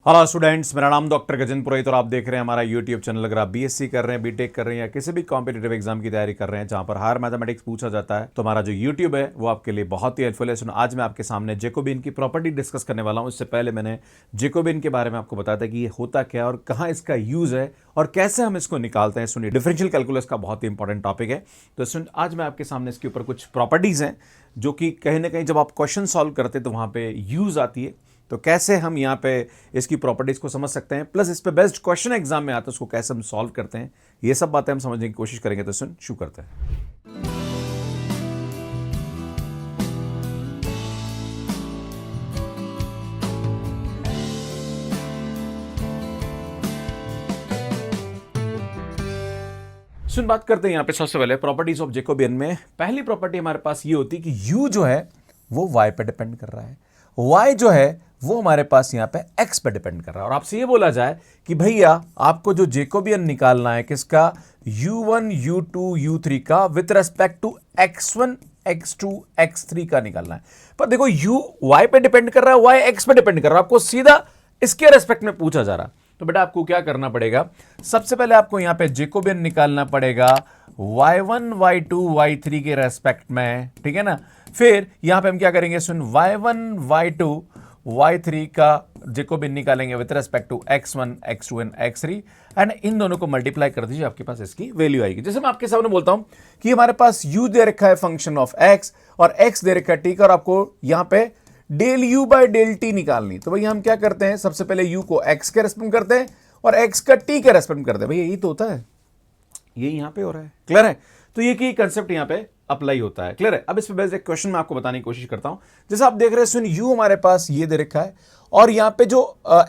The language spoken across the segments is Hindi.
हेलो स्टूडेंट्स, मेरा नाम डॉक्टर गजेंद्र पुरोहित और आप देख रहे हैं हमारा यूट्यूब चैनल। अगर आप बीएससी कर रहे हैं, बीटेक कर रहे हैं या किसी भी कॉम्पिटिटिव एग्जाम की तैयारी कर रहे हैं जहां पर हायर मैथमेटिक्स पूछा जाता है, तो हमारा जो यूट्यूब है वो आपके लिए बहुत ही हेल्पफुल है। सुनो, आज मैं आपके सामने जैकोबियन की प्रॉपर्टी डिस्कस करने वाला हूं। इससे पहले मैंने जैकोबियन के बारे में आपको बताया था कि ये होता क्या और कहाँ इसका यूज है और कैसे हम इसको निकालते हैं। सुनिए, डिफरेंशियल कैलकुलस का बहुत ही इंपॉर्टेंट टॉपिक है। तो सुन, आज मैं आपके सामने इसके ऊपर कुछ प्रॉपर्टीज हैं जो कि कहीं ना कहीं जब आप क्वेश्चन सॉल्व करते हैं तो वहां पे यूज आती है। तो कैसे हम यहाँ पे इसकी प्रॉपर्टीज को समझ सकते हैं, प्लस इस पे बेस्ट क्वेश्चन एग्जाम में आता है उसको कैसे हम सॉल्व करते हैं, ये सब बातें हम समझने की कोशिश करेंगे। तो सुन, शुरू करते हैं। सुन, बात करते हैं यहाँ पे सबसे पहले प्रॉपर्टीज ऑफ जैकोबियन में। पहली प्रॉपर्टी हमारे पास ये होती है कि u जो है वो y पे डिपेंड कर रहा है, y जो है वो हमारे पास यहाँ पे x पे डिपेंड कर रहा है। और आपसे ये बोला जाए कि भैया आपको जो जैकोबियन निकालना है किसका, u1 u2 u3 का with respect to x1 x2 x3 का निकालना है। पर देखो, u y पे डिपेंड कर रहा है, y x पे डिपेंड कर रहा है, आपको सीधा इसके रेस्पेक्ट में पूछा जा रहा है। तो बेटा आपको क्या करना पड़ेगा, सबसे पहले आपको यहां पे जैकोबियन निकालना पड़ेगा y1 y2 y3 के रेस्पेक्ट में, ठीक है ना। फिर यहां पे हम क्या करेंगे, सुन, y1 y2 y3 का जैकोबियन निकालेंगे with respect to x1 x2 and x3 and इन दोनों को मल्टीप्लाई कर दीजिए, आपके पास इसकी वैल्यू आएगी। जैसे मैं आपके सामने बोलता हूं कि हमारे पास u दे रखा है फंक्शन ऑफ x और x दे रखा है t का, और आपको यहां पे del u by del t निकालनी। तो भैया हम क्या करते हैं, सबसे पहले u को x के रेस्पेक्ट करते हैं और x का t के रेस्पेक्ट करते हैं। भैया यही तो होता है, ये यहां पे हो रहा है, क्लियर है। तो ये की कंसेप्ट यहां पे अप्लाई होता है, क्लियर है। अब इस पे बेस्ड एक क्वेश्चन मैं आपको बताने की कोशिश करता हूं। जैसे आप देख रहे हैं, सुन, u हमारे पास ये दे रखा है और यहां पे जो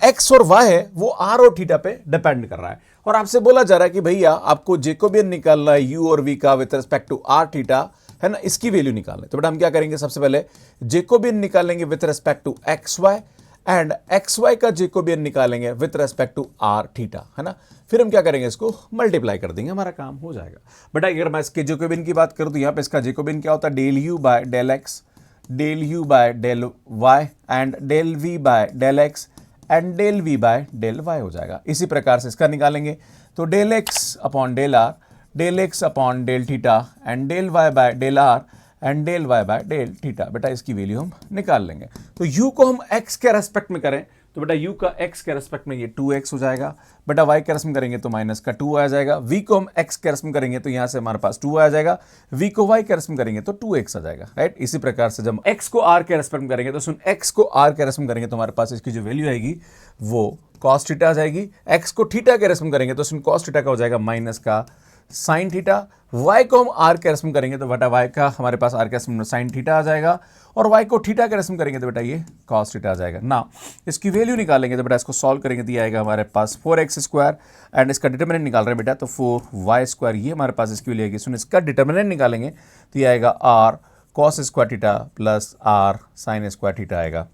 x और y है वो r और थीटा पे डिपेंड कर रहा है, और आपसे बोला जा रहा है कि भैया आपको जैकोबियन निकालना है u और v का with respect to r theta, है ना, इसकी वैल्यू निकालना है। तो बेटा हम क्या करेंगे, सबसे पहले जैकोबियन निकालेंगे with respect to x y and x y का जैकोबियन निकालेंगे with respect to r theta, है ना। फिर हम क्या करेंगे, इसको मल्टीप्लाई कर देंगे, हमारा काम हो जाएगा। बेटा अगर मैं इसके जैकोबियन की बात करूं तो यहां पे इसका जैकोबियन क्या होता है, del u by del x, del u by del y and del v by del x and del v by del y हो जाएगा। इसी प्रकार से इसका निकालेंगे तो del x upon del r, del x upon del theta and del y by del r and del y by del theta. बेटा इसकी वैल्यू हम निकाल लेंगे। तो u को हम x के रेस्पेक्ट में करें तो बेटा u का x के रेस्पेक्ट में ये 2x हो जाएगा। बेटा y के रेस्पेक्ट में करेंगे तो माइनस का 2 आ जाएगा। v को हम x के रेस्पेक्ट में करेंगे तो यहां से हमारे पास 2 आ जाएगा। v को y के रेस्पेक्ट में करेंगे तो 2x आ जाएगा, राइट। इसी प्रकार से जब x को r के रेस्पेक्ट में करेंगे तो सुन, x को r के रेस्पेक्ट में करेंगे तो हमारे पास इसकी जो वैल्यू आएगी वो cos थीटा आ जाएगी। x को थीटा के रेस्पेक्ट में करेंगे तो सुन, cos थीटा का हो जाएगा माइनस का साइन थीटा। y को हम r के रेस्पेक्ट में करेंगे तो बेटा y का हमारे पास r के रेस्पेक्ट में साइन थीटा आ जाएगा, और y को थीटा के रेस्पेक्ट में करेंगे तो बेटा ये cos थीटा आ जाएगा ना। इसकी वैल्यू निकालेंगे तो बेटा इसको सॉल्व करेंगे तो ये आएगा हमारे पास 4x स्क्वायर एंड इसका डिटरमिनेंट निकाल रहे हैं बेटा तो 4y स्क्वायर, ये हमारे पास इसकी वैल्यू आएगी। सुन, इसका डिटरमिनेंट निकालेंगे तो ये आएगा r cos square theta plus r sign square theta आएगा।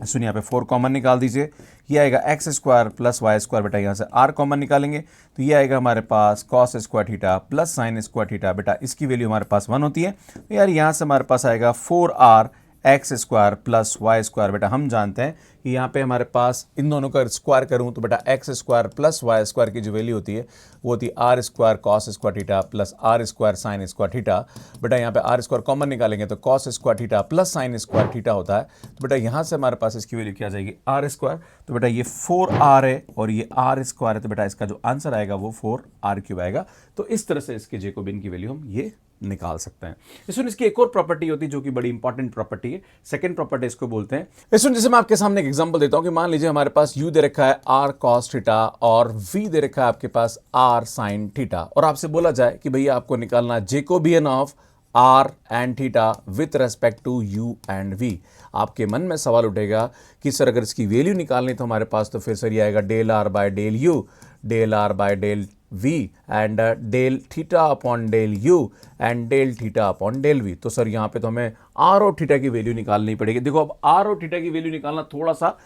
सुनिए, यहाँ पे 4 कॉमन निकाल दीजिए, ये आएगा x square plus y square. बेटा यहाँ से r कॉमन निकालेंगे तो ये आएगा हमारे पास cos square theta plus sine square theta. बेटा इसकी वैल्यू हमारे पास 1 होती है, तो यार यहाँ से हमारे पास आएगा 4r x square plus y square. बेटा हम जानते हैं कि यहाँ पे हमारे पास इन दोनों का स्क्वायर करूँ तो बेटा x square plus y square की जो वैल्यू होती है वो होती है r square cos square theta plus r square sine square theta. बेटा यहाँ पे आर स्क्वायर कॉमन निकालेंगे तो cos square theta plus sine square theta होता है। तो बेटा यहाँ से हमारे पास इसकी वैल्यू क्या आ जाएगी, आर स्क्वायर। तो बेटा ये 4r है और ये आर स्क्वायर है, तो बेटा इसका जो आंसर आएगा वो 4r क्यूब आएगा। तो इस तरह से इसके जैकोबियन की वैल्यू हम ये निकाल सकते हैं। इसमें इसकी एक और प्रॉपर्टी होती है जो कि बड़ी इंपॉर्टेंट प्रॉपर्टी है, सेकंड प्रॉपर्टी इसको बोलते हैं। इसमें जैसे मैं आपके सामने एक एग्जांपल देता हूं कि मान लीजिए हमारे पास u दे रखा है r cos थीटा और v दे रखा है आपके पास r sin थीटा, और आपसे बोला जाए कि भैया आपको निकालना Jacobian of r and theta with respect to u and v। आपके मन में सवाल उठेगा कि सर अगर इसकी वैल्यू निकालनी तो हमारे पास तो फिर सर ये आएगा del r by del u, del r by del v and del theta upon del u and del theta upon del v। तो सर यहाँ पे तो हमें r और थीटा की वैल्यू निकालनी पड़ेगी। देखो अब r और थीटा की वैल्यू निकालना थोड़ा सा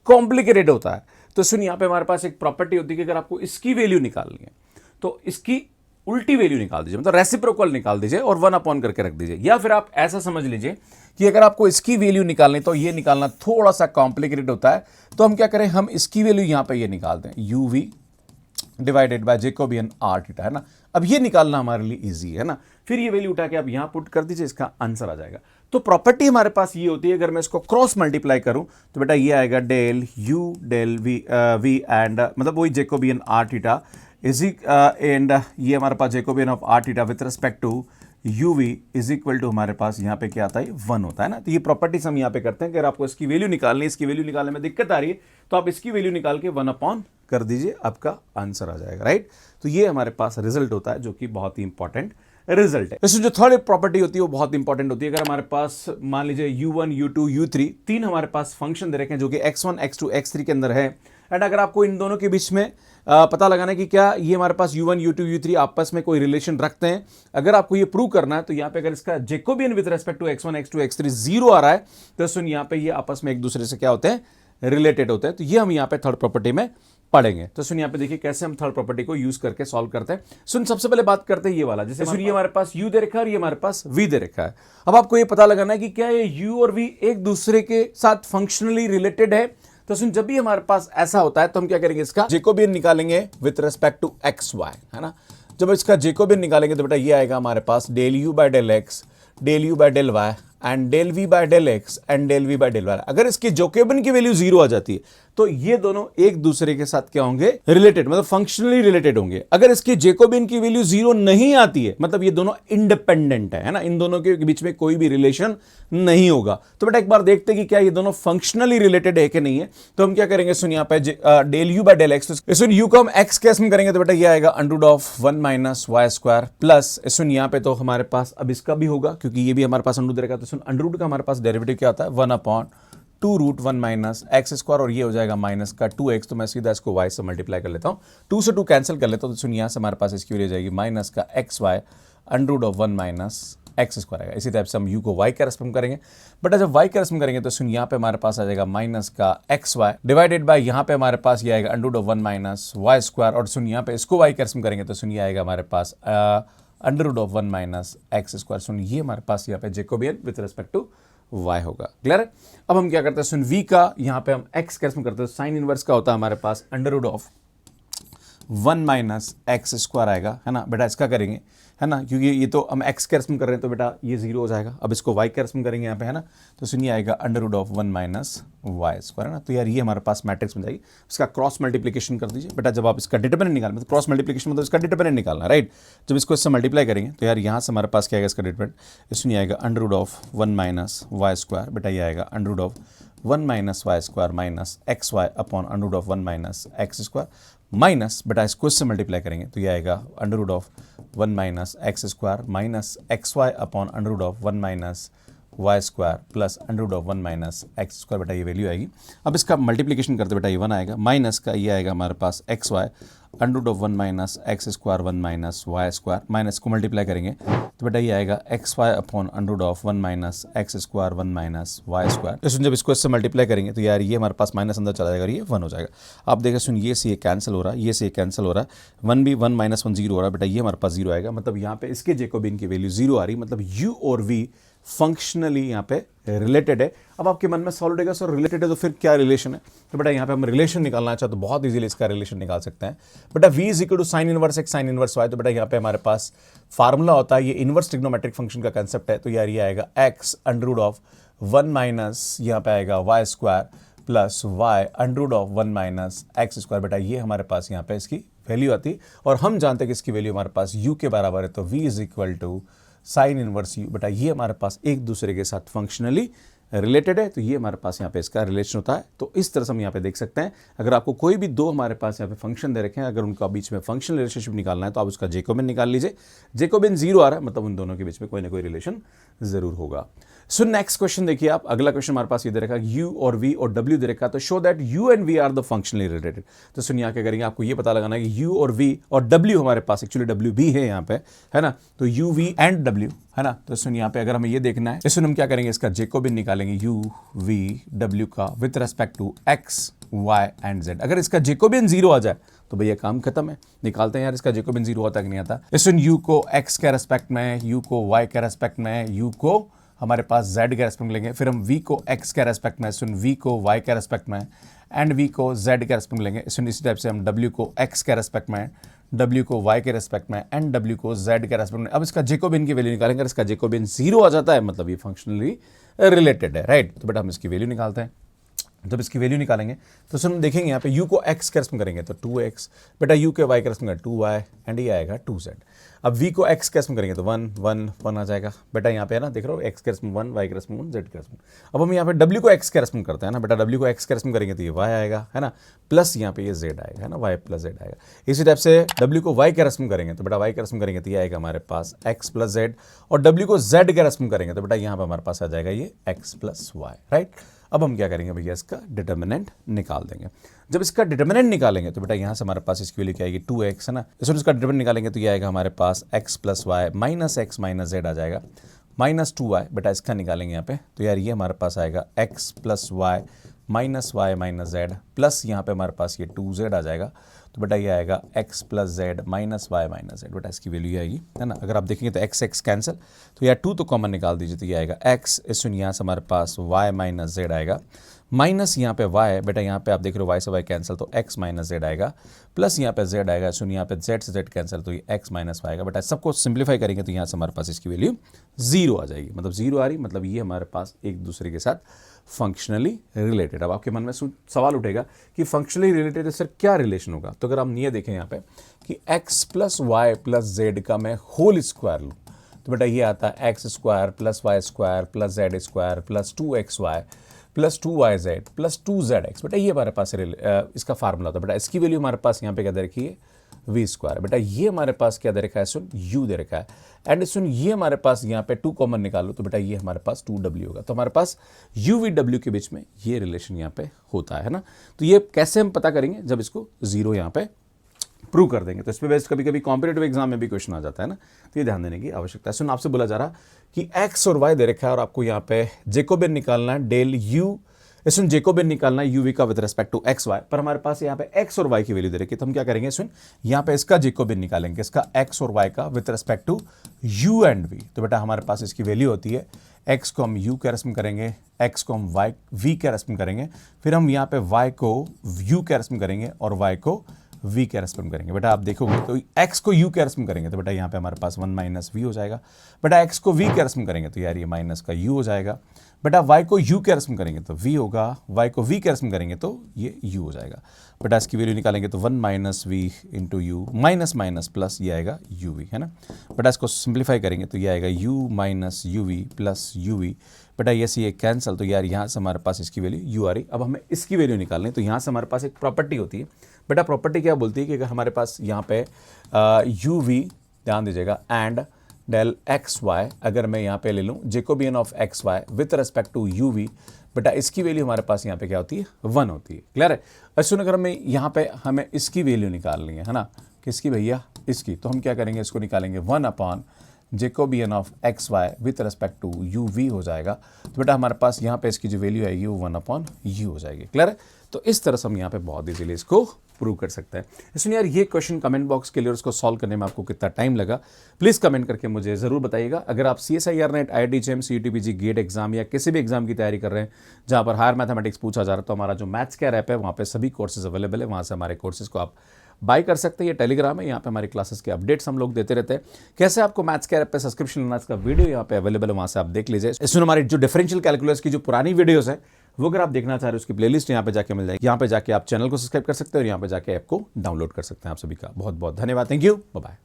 कॉम्प्लिकेटेड होता है। तो सुन, यहाँ पे हमारे पास एक प्रॉपर्टी होती है कि अगर आपको इसकी वैल्यू निकालनी है तो इसकी उल्टी वैल्यू निकाल दीजिए, मतलब रेसिप्रोकल निकाल दीजिए और 1 अपॉन करके रख दीजिए। या फिर आप ऐसा समझ लीजिए कि अगर आपको इसकी वैल्यू निकालनी तो ये निकालना थोड़ा सा कॉम्प्लिकेटेड होता है, तो हम क्या करें, हम इसकी वैल्यू यहां पे ये निकाल दें, uv divided by Jacobian r theta, है ना। अब ये निकालना हमारे लिए इजी है ना। फिर ये वैल्यू उठा के आप यहां पुट कर दीजिए, इसका आंसर आ जाएगा। तो प्रॉपर्टी हमारे पास ये होती है, अगर मैं इसको क्रॉस मल्टीप्लाई करूं तो बेटा ये आएगा del u del v and मतलब वही Jacobian r theta is and ये हमारे पास Jacobian of r theta with respect to uv is equal to हमारे पास यहाँ पे क्या आता है, 1 होता है ना। तो ये प्रॉपर्टीज हम यहाँ पे करते हैं कि अगर आपको इसकी वैल्यू निकालनी है, इसकी वैल्यू निकालने में दिक्कत आ रही है, तो आप इसकी वैल्यू निकाल के 1 अपॉन कर दीजिए, आपका आंसर आ जाएगा, राइट। तो ये हमारे पास रिजल्ट होता है, जो कि बहुत ही इंपॉर्टेंट रिजल्ट है। इसमें जो थर्ड प्रॉपर्टी होती है वो बहुत इंपॉर्टेंट होती है। अगर हमारे पास मान लीजिए u1 u2 u3 तीन हमारे पास फंक्शन दे रखे हैं, जो कि x1 x2 x3 के अंदर है, एंड अगर आपको इन दोनों के बीच में पता लगाना है कि क्या ये हमारे पास u1 u2 u3 आपस में कोई रिलेशन रखते हैं, अगर आपको ये प्रूव करना है, तो यहाँ पे अगर इसका Jacobian with respect to x1 x2 x3 zero आ रहा है, तो सुन यहाँ पे ये आपस में एक दूसरे से क्या होते हैं, रिलेटेड होते हैं। तो ये हम यहाँ पे थर्ड प्रॉपर्टी में पढ़ेंगे। तो सुन यहाँ पे देखिए कैसे हम थर्ड प्रॉपर्टी को यूज करके सॉल्व करते हैं। सुन सबसे पहले बात करते हैं ये वाला, जैसे सुन ये हमारे पास u दे रखा है और ये हमारे पास v दे रखा है। अब आपको ये पता लगाना है कि क्या ये u और v एक दूसरे के साथ फंक्शनली रिलेटेड है। तो सुन जब भी हमारे पास ऐसा होता है तो हम क्या करेंगे, इसका जेकोबियन निकालेंगे with respect to x y, है ना। जब इसका जेकोबियन निकालेंगे तो बेटा ये आएगा हमारे पास del u by del x, del u by del y and del v by del x and del v by del y. अगर इसकी जेकोबियन की वैल्यू जीरो आ जाती है तो ये दोनों एक दूसरे के साथ क्या होंगे, रिलेटेड, मतलब फंक्शनली रिलेटेड होंगे। अगर इसकी जेकोबियन की वैल्यू जीरो नहीं आती है, मतलब ये दोनों इंडिपेंडेंट है ना, इन दोनों के बीच में कोई भी रिलेशन नहीं होगा। तो बेटा एक बार देखते हैं कि क्या ये दोनों फंक्शनली रिलेटेड है कि नहीं है। तो हम क्या करेंगे, सुन यहाँ पे del u by del x, सुन u को हम x केस में करेंगे तो बेटा ये आएगा under of 1 minus y square plus, सुन यहाँ पे तो हमारे पास अब इसका भी होगा क्योंकि ये भी हमारे पास अंडर रहेगा। तो सुन अंडर का हमारे पास डेरिवेटिव क्या होता है, 1 upon 2 root 1 minus x square, और ये हो जाएगा माइनस का 2x। तो मैं सीधा इसको y से मल्टीप्लाई कर लेता हूँ, 2 से 2 कैंसिल कर लेता हूँ। तो सुन यहाँ से हमारे पास इसकी वैल्यू जाएगी माइनस का x y under of 1 minus x square आएगा। इसी टाइप से हम u को y का रेस्पेक्ट करेंगे। बट जब y का रेस्पेक्ट करेंगे तो सुन यहाँ पे हमारे पास आ जाएगा माइनस का एक्स वाई डिवाइडेड बाय यहाँ पे हमारे पास ये आएगा under of 1 minus y square, और सुन यहाँ पे इसको y का रेस्पेक्ट करेंगे तो सुन ये आएगा हमारे पास under root of 1 minus x square. सुन ये हमारे पास यहाँ पे Jacobian with respect to y होगा, क्लियर है। अब हम क्या करते हैं, सुन v का यहाँ पे हम x कैसे करते हैं, साइन इनवर्स का होता है हमारे पास under root of 1 minus x square आएगा, है ना। बेटा इसका करेंगे, है ना, क्योंकि ये तो हम x के रेस्पेक्ट कर रहे हैं तो बेटा ये जीरो हो जाएगा। अब इसको y के रेस्पेक्ट करेंगे यहाँ पे, है ना, तो सुनिए आएगा under root of 1 minus y square, है ना। तो यार ये हमारे पास मैट्रिक्स बन जाएगी। इसका क्रॉस मल्टीप्लिकेशन कर दीजिए बेटा। जब आप इसका डिटरमिनेंट निकालना, तो क्रॉस मल्टीप्लिकेशन मतलब इसका डिटरमिनेंट निकालना, राइट। जब इसको इससे मल्टीप्लाई करेंगे तो यार यहाँ से हमारे पास क्या आएगा, इसका डिटरमिनेंट, इसमें आएगा under root of 1 minus y square, बेटा ये आएगा under root of 1 minus y square minus x y upon under root of 1 minus x square minus, बेटा इसको इससे मल्टीप्लाई करेंगे तो ये आएगा under root of 1 minus x square minus x y upon under root of 1 minus y square plus under root of 1 minus x square, बेटा ये वैल्यू आएगी। अब इसका मल्टीप्लिकेशन करते बेटा ये 1 आएगा, माइनस का ये आएगा हमारे पास x y under root of 1 minus x square 1 minus y square, minus को मल्टीप्लाई करेंगे तो बेटा ये आएगा x y upon under root of 1 minus x square 1 minus y square. तो जब इसको इससे मल्टीप्लाई करेंगे तो यार ये हमारे पास माइनस अंदर चला जाएगा और ये 1 हो जाएगा। आप देखिए सुन ये से ये कैंसिल हो रहा है, ये से ये कैंसिल हो रहा है, 1 भी 1 माइनस 1 जीरो हो रहा है, बेटा ये हमारे पास जीरो आएगा। मतलब यहाँ पे इसके जेकोबियन की वैल्यू जीरो आ रही, मतलब u और v फंक्शनली यहाँ पे रिलेटेड है। अब आपके मन में सॉल्व होगा सर रिलेटेड है तो फिर क्या रिलेशन है, तो बेटा यहाँ पे हम रिलेशन निकालना चाहते तो बहुत इजीली इसका रिलेशन निकाल सकते हैं। बेटा v is equal to sine inverse x sine inverse y, तो बेटा यहाँ पे हमारे पास फार्मूला होता है, ये इनवर्स ट्रिग्नोमेट्रिक फंक्शन का कंसेप्ट है। तो यार ये आएगा x under root of 1 minus यहाँ पे आएगा y square plus y under root of 1 minus x square, बेटा ये हमारे पास यहाँ पे इसकी वैल्यू आती, और हम जानते हैं कि इसकी वैल्यू हमारे पास u के बराबर है। तो v is equal to sine inverse u, बेटा ये हमारे पास एक दूसरे के साथ फंक्शनली रिलेटेड है। तो ये हमारे पास यहाँ पे इसका रिलेशन होता है। तो इस तरह से हम यहाँ पे देख सकते हैं, अगर आपको कोई भी दो हमारे पास यहाँ पे फंक्शन दे रखे हैं, अगर उनका बीच में फंक्शनल रिलेशनशिप निकालना है तो आप उसका जेकोबियन निकाल लीजिए। जेकोबियन जीरो आ रहा है मतलब उन दोनों के बीच में कोई ना कोई रिलेशन जरूर होगा। सो नेक्स्ट क्वेश्चन देखिए आप, अगला क्वेश्चन हमारे पास ये दे रखा है u और v और w दे रखा है, तो show that u and v are the functionally related. तो सुनिए यहाँ क्या करेंगे, आपको ये पता लगाना है कि u और v और w हमारे पास एक्चुअली w भी है यहाँ पे, है ना, तो u v एंड w, है ना। तो सुनिए यहाँ पे अगर हमें ये देखना है, इसमें हम क्या करेंगे, इसका जेकोबियन निकालेंगे u v w का with respect to x y and z। अगर इसका जेकोबियन 0 आ जाए तो भैया काम खत्म है। निकालते हैं यार इसका जेकोबियन 0 आता कि नहीं आता। इसमें u को x के रेस्पेक्ट में, u को y के रेस्पेक्ट में, u को हमारे पास z के रेस्पेक्ट में लेंगे, फिर हम v को x के रेस्पेक्ट में, सुन v को y के रेस्पेक्ट में एंड v को z के रेस्पेक्ट में लेंगे। इसी टाइप से हम w को x के रेस्पेक्ट में, w को y के रेस्पेक्ट में एंड w को z के रेस्पेक्ट में। अब इसका जेकोबियन की वैल्यू निकालेंगे, इसका जेकोबियन 0 आ जाता है मतलब ये फंक्शनली रिलेटेड है, राइट। तो बेटा हम इसकी वैल्यू निकालते हैं। जब इसकी वैल्यू निकालेंगे तो हम देखेंगे यहाँ पे u को x के रेस्पेक्ट में करेंगे तो 2x, बेटा u के y के रेस्पेक्ट में 2y एंड ये आएगा 2z। अब v को x के रेस्पेक्ट में करेंगे तो 1 1 1 आ जाएगा, बेटा यहाँ पे है ना, देख रहे हो x के रेस्पेक्ट में 1, y के रेस्पेक्ट में 1, z के रेस्पेक्ट में। अब हम यहाँ पे w को x के रेस्पेक्ट में करते हैं ना, बेटा w को x के रेस्पेक्ट में करेंगे तो ये y आएगा, है ना, प्लस यहाँ पे ये z आएगा, है ना, y प्लस z आएगा। इसी टाइप से w को y के रेस्पेक्ट में करेंगे तो बेटा y के रेस्पेक्ट में करेंगे तो ये आएगा हमारे पास x प्लस z, और w को z के रेस्पेक्ट में करेंगे तो बेटा यहाँ पे हमारे पास आ जाएगा ये x प्लस y, राइट। अब हम क्या करेंगे भैया, इसका डिटर्मिनेंट निकाल देंगे। जब इसका डिटर्मिनेंट निकालेंगे तो बेटा यहाँ से हमारे पास इसकी वैल्यू क्या आएगी, 2x, है ना। इसमें इसका डिटर्मिनेंट निकालेंगे तो ये आएगा हमारे पास x plus y minus x minus z आ जाएगा, माइनस 2y, बेटा इसका निकालेंगे यहाँ पे तो यार ये हमारे पास आएगा x plus y minus y minus z, plus यहाँ पे हमारे पास ये 2z आ जाएगा, तो बेटा ये आएगा x plus z minus y minus z, बेटा इसकी वैल्यू आएगी, है ना। अगर आप देखेंगे तो x x कैंसिल, तो यार 2 तो कॉमन निकाल दीजिए तो ये आएगा x, इसमें यहाँ से हमारे पास y माइनस जेड आएगा, माइनस यहाँ पे y, बेटा यहाँ पे आप देख रहे हो y से y कैंसिल तो x माइनस जेड आएगा, प्लस यहाँ पे z आएगा, सुन यहाँ पे z से z कैंसिल तो ये x माइनस y आएगा। बेटा सबको सिंप्लीफाई करेंगे तो यहाँ से हमारे पास इसकी वैल्यू 0 आ जाएगी, मतलब 0 आ रही, मतलब ये हमारे पास एक दूसरे के साथ फंक्शनली रिलेटेड। अब आपके मन में सवाल उठेगा कि फंक्शनली रिलेटेड सर क्या रिलेशन होगा, तो अगर हम ये देखें यहाँ पे कि x plus y plus z का मैं होल स्क्वायर लूँ तो बेटा ये आता है x square plus y square plus z square plus 2xy plus 2yz plus 2zx, बेटा ये हमारे पास इसका फार्मूला था। बेटा इसकी वैल्यू हमारे पास यहाँ पे क्या दे रखी है, v स्क्वायर, बेटा ये हमारे पास क्या दे रखा है, सुन u दे रखा है, एंड सुन ये हमारे पास यहाँ पे 2 कॉमन निकालो तो बेटा ये हमारे पास 2w होगा। तो हमारे पास u v w के बीच में ये रिलेशन यहाँ पे होता है ना। तो ये कैसे हम पता करेंगे, जब इसको 0 यहाँ पे प्रूव कर देंगे। तो इस पे बेस्ड कभी कभी कॉम्पिटेटिव एग्जाम में भी क्वेश्चन आ जाता है ना, तो ये ध्यान देने की आवश्यकता है। सुन आपसे बोला जा रहा कि x और y दे रखा है और आपको यहाँ पे जेकोबियन निकालना है डेल u, इसमें जेकोबियन निकालना है uv का with respect to x y, पर हमारे पास यहाँ पे x और y की वैल्यू दे रखी है, तो हम क्या करेंगे, सुन यहाँ पे इसका जेकोबियन निकालेंगे, इसका x और y का with respect to u and v। तो बेटा हमारे पास इसकी वैल्यू होती है x को हम u के रेस्पेक्ट में करेंगे, x को हम y v के रेस्पेक्ट में करेंगे, फिर हम यहाँ पे y को u के रेस्पेक्ट में करेंगे और y को v के रेस्पेक्ट करेंगे। बेटा आप देखोगे तो x को u के रेस्पेक्ट करेंगे तो बेटा यहाँ पे हमारे पास 1 माइनस v हो जाएगा, बेटा x को v के रेस्पेक्ट करेंगे तो यार ये माइनस का u हो जाएगा, बेटा y को u के रेस्पेक्ट करेंगे तो v होगा, y को v के रेस्पेक्ट करेंगे तो ये u हो जाएगा। बेटा इसकी वैल्यू निकालेंगे तो 1 minus v into you, minus minus plus ये आएगा uv, है ना। बेटा इसको सिंप्लीफाई करेंगे तो ये आएगा u minus uv plus uv, बेटा ये सी कैंसिल, तो यार यहाँ से हमारे पास इसकी वैल्यू u आ रही। अब हमें इसकी वैल्यू निकालनी है तो यहाँ से हमारे पास एक प्रॉपर्टी होती है। बेटा प्रॉपर्टी क्या बोलती है कि अगर हमारे पास यहाँ पे uv, ध्यान दीजिएगा, एंड डेल एक्स वाई, अगर मैं यहाँ पे ले लूँ Jacobian of x y with respect to uv, बेटा इसकी वैल्यू हमारे पास यहाँ पे क्या होती है, 1 होती है। क्लियर है। अच्छा अगर हमें यहाँ पे हमें इसकी वैल्यू निकालनी है ना, किसकी भैया, इसकी, तो हम क्या करेंगे, इसको निकालेंगे 1 upon Jacobian of x y with respect to uv हो जाएगा। तो बेटा हमारे पास यहाँ पे इसकी जो वैल्यू आएगी वो 1 अपॉन u हो जाएगी। क्लियर है। तो इस तरह से हम यहाँ पे बहुत इजीली इसको प्रूव कर सकते हैं। इसलिए यार ये क्वेश्चन कमेंट बॉक्स के लिए, उसको सॉल्व करने में आपको कितना टाइम लगा प्लीज़ कमेंट करके मुझे ज़रूर बताइएगा। अगर आप CSIR NET, IIT JEM, CUT PG GATE exam या किसी भी एग्जाम की तैयारी कर रहे हैं जहाँ पर हायर मैथमेटिक्स पूछा जा रहा है, तो हमारा जो मैथ्स केयर ऐप है वहाँ पे सभी कोर्सेज अवेलेबल है, वहाँ से हमारे कोर्सेज को आप बाय कर सकते हैं। ये टेलीग्राम है, यहाँ पे हमारी क्लासेस के अपडेट्स हम लोग देते रहते हैं। कैसे आपको मैथ्स केयर ऐप पे सब्सक्रिप्शन लेना, इसका वीडियो यहाँ पे अवेलेबल है, वहाँ से आप देख लीजिए। इसमें हमारी जो डिफरेंशियल कैलकुलस की जो पुरानी वीडियोस है वो अगर आप देखना चाह रहे हो उसकी प्लेलिस्ट यहाँ पे जाके मिल जाएगी। यहाँ पे जाके आप चैनल को सब्सक्राइब कर सकते हैं और यहाँ पे जाके ऐप को डाउनलोड कर सकते हैं। आप सभी का बहुत बहुत धन्यवाद। Thank you, bye bye.